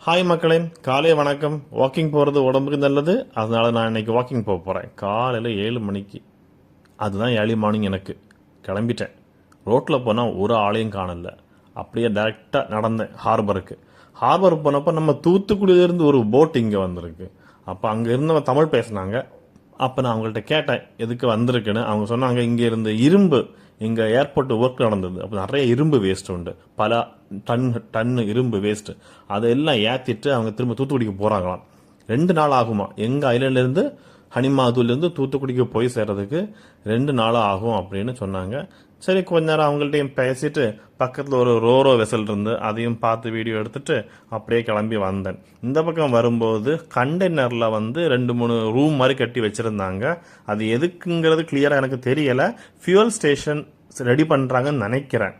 Hi மக்களே, காலை வணக்கம். வாக்கிங் போகிறது உடம்புக்கு நல்லது. அதனால நான் இன்னைக்கு வாக்கிங் போக போகிறேன் காலையில் 7 மணிக்கு. அதுதான் ஏர்லி மார்னிங். எனக்கு கிளம்பிட்டேன். ரோட்டில் போனால் ஒரு ஆளையும் காணல. அப்படியே டைரெக்டாக நடந்தேன் ஹார்பருக்கு போனப்போ நம்ம தூத்துக்குடியிலேருந்து ஒரு போட் இங்கே வந்திருக்கு. அப்போ அங்கே இருந்தவங்க தமிழ் பேசினாங்க. அப்போ நான் அவங்கள்ட்ட கேட்டேன் எதுக்கு வந்திருக்குன்னு. அவங்க சொன்னாங்க இங்கே இருந்த இரும்பு, இங்கே ஏர்போர்ட் ஒர்க் நடந்தது, அப்போ நிறைய இரும்பு வேஸ்ட் உண்டு, பல டன்னு இரும்பு வேஸ்ட்டு. அதெல்லாம் ஏற்றிட்டு அவங்க திரும்ப தூத்துக்குடிக்கு போகிறாங்களாம். 2 நாள் ஆகுமா. எங்கள் ஐலண்ட்லேருந்து ஹனிமாதுலேருந்து தூத்துக்குடிக்கு போய் சேர்றதுக்கு 2 நாள் ஆகும் அப்படின்னு சொன்னாங்க. சரி, கொஞ்ச நேரம் அவங்கள்ட்டையும் பேசிட்டு பக்கத்தில் ஒரு ரோரோ வெசல் இருந்து அதையும் பார்த்து வீடியோ எடுத்துட்டு அப்படியே கிளம்பி வந்தேன். இந்த பக்கம் வரும்போது கண்டெய்னரில் 2-3 ரூம் மாதிரி கட்டி வச்சுருந்தாங்க. அது எதுக்குங்கிறது கிளியராக எனக்கு தெரியலை. ஃபியூவல் ஸ்டேஷன் ரெடி பண்ணுறாங்கன்னு நினைக்கிறேன்.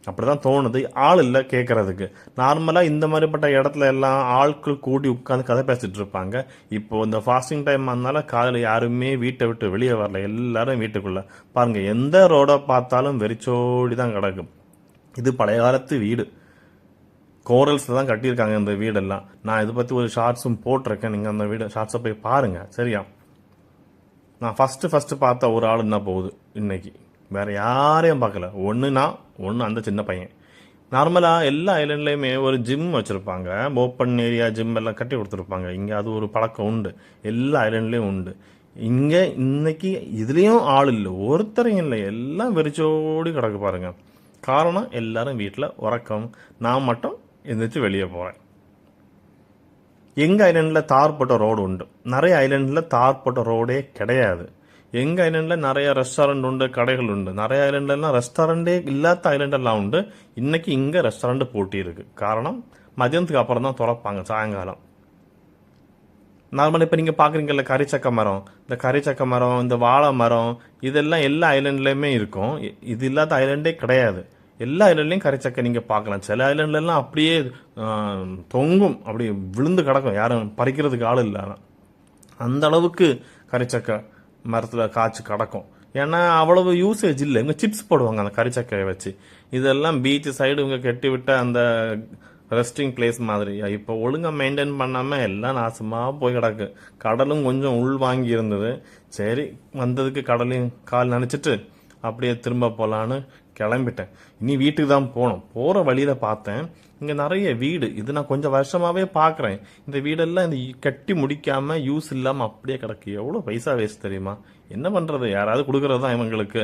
அப்படிதான் தோணுது. ஆள் இல்லை கேட்கறதுக்கு. நார்மலாக இந்த மாதிரிப்பட்ட இடத்துல எல்லாம் ஆட்கள் கூடி உட்காந்து கதை பேசிட்டு இருப்பாங்க. இப்போ இந்த ஃபாஸ்டிங் டைம் அதனால காலையில் யாருமே வீட்டை விட்டு வெளியே வரல, எல்லாரும் வீட்டுக்குள்ள. பாருங்க, எந்த ரோடை பார்த்தாலும் வெறிச்சோடி தான் கிடக்கும். இது பழைய காலத்து வீடு, கோரல்ஸில் தான் கட்டியிருக்காங்க இந்த வீடெல்லாம். நான் இதை பற்றி ஒரு ஷார்ட்ஸும் போட்டிருக்கேன். நீங்கள் அந்த வீடு ஷார்ட்ஸை போய் பாருங்க. சரியா? நான் ஃபஸ்ட்டு பார்த்த ஒரு ஆள் என்ன போகுது இன்னைக்கு. வேற யாரையும் பார்க்கல. ஒன்று அந்த சின்ன பையன். நார்மலாக எல்லா ஐலண்ட்லேயுமே ஒரு ஜிம் வச்சுருப்பாங்க. ஓப்பன் ஏரியா ஜிம் எல்லாம் கட்டி கொடுத்துருப்பாங்க. இங்கே அது ஒரு பழக்கம் உண்டு, எல்லா ஐலண்ட்லேயும் உண்டு. இங்கே இன்னைக்கு இதுலேயும் ஆள் இல்லை, ஒருத்தரையும் இல்லை, எல்லாம் வெறிச்சோடி கிடக்கு பாருங்க. காரணம் எல்லாரும் வீட்டில் உறக்கம். நான் மட்டும் எந்திரிச்சு வெளியே போகிறேன். எங்கள் ஐலண்டில் தார் போட்ட ரோடு உண்டு, நிறைய ஐலண்டில் தார் போட்ட ரோடே கிடையாது. எங்கள் ஐலண்டில் நிறைய ரெஸ்டாரண்ட் உண்டு, கடைகள் உண்டு. நிறைய ஐலண்ட்லாம் ரெஸ்டாரண்டே இல்லாத ஐலண்டெல்லாம் உண்டு. இன்னைக்கு இங்கே ரெஸ்டாரண்ட் போட்டி இருக்கு. காரணம், மதியானத்துக்கு அப்புறம் தான் திறப்பாங்க, சாயங்காலம். நார்மலாக இப்போ நீங்கள் பார்க்குறீங்கல்ல கரிச்சக்க மரம், இந்த கரிச்சக்க மரம், இந்த வாழை மரம், இதெல்லாம் எல்லா ஐலண்ட்லேயுமே இருக்கும். இது இல்லாத ஐலண்டே கிடையாது. எல்லா ஐலண்ட்லேயும் கரிச்சக்கை நீங்கள் பார்க்கலாம். சில ஐலண்ட்லாம் அப்படியே தொங்கும், அப்படி விழுந்து கிடக்கும், யாரும் பறிக்கிறதுக்கு ஆள் இல்லை. அந்த அளவுக்கு கரிச்சக்கை மரத்தில் காய்ச்சி கிடக்கும். ஏன்னா அவ்வளவு யூசேஜ் இல்லை. இவங்க சிப்ஸ் போடுவாங்க அந்த கரிச்சக்கையை வச்சு. இதெல்லாம் பீச் சைடு இவங்க கட்டி விட்ட அந்த ரெஸ்டிங் பிளேஸ் மாதிரி. இப்போ ஒழுங்காக மெயின்டைன் பண்ணாமல் எல்லாம் நாசமாக போய் கிடக்கு. கடலும் கொஞ்சம் உள் வாங்கி இருந்தது. சரி, வந்ததுக்கு கடலையும் கால் நினச்சிட்டு அப்படியே திரும்ப போகலான்னு கிளம்பிட்டேன். இனி வீட்டுக்கு தான் போகணும். போகிற வழியில் பார்த்தேன் இங்கே நிறைய வீடு. இது நான் கொஞ்சம் வருஷமாகவே பார்க்குறேன். இந்த வீடெல்லாம் இந்த கட்டி முடிக்காமல் யூஸ் இல்லாமல் அப்படியே கிடக்கு. எவ்வளோ பைசா வேஸ்ட் தெரியுமா? என்ன பண்ணுறது, யாராவது கொடுக்குறது தான் இவங்களுக்கு.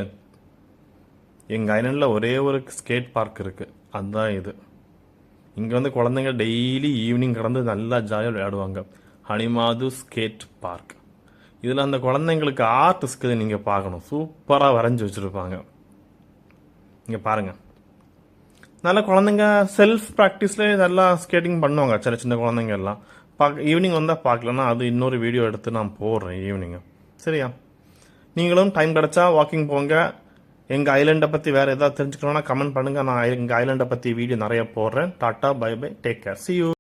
எங்கள் ஐலண்டில் ஒரே ஒரு ஸ்கேட் பார்க் இருக்குது, அதுதான் இது. இங்கே குழந்தைங்க டெய்லி ஈவினிங் கடந்து நல்லா ஜாலியாக விளையாடுவாங்க. ஹனிமாது ஸ்கேட் பார்க். இதில் அந்த குழந்தைங்களுக்கு ஆர்ட் இருக்குது, நீங்கள் பார்க்கணும். சூப்பராக வரைஞ்சி வச்சுருப்பாங்க. இங்கே பாருங்கள், நல்ல குழந்தைங்க செல்ஃப் ப்ராக்டிஸ்லேயே நல்லா ஸ்கேட்டிங் பண்ணுவாங்க. சின்ன குழந்தைங்க எல்லாம் ஈவினிங் வந்தால் பார்க்கலன்னா அது இன்னொரு வீடியோ எடுத்து நான் போடுறேன் ஈவினிங்கு. சரியா? நீங்களும் டைம் கிடச்சா வாக்கிங் போங்க. எங்கள் ஐலண்டை பற்றி வேறு ஏதாவது தெரிஞ்சுக்கணும்னா கமெண்ட் பண்ணுங்கள். நான் எங்கள் ஐலண்டை பற்றி வீடியோ நிறைய போடுறேன். Tata, bye bye, take care, see you.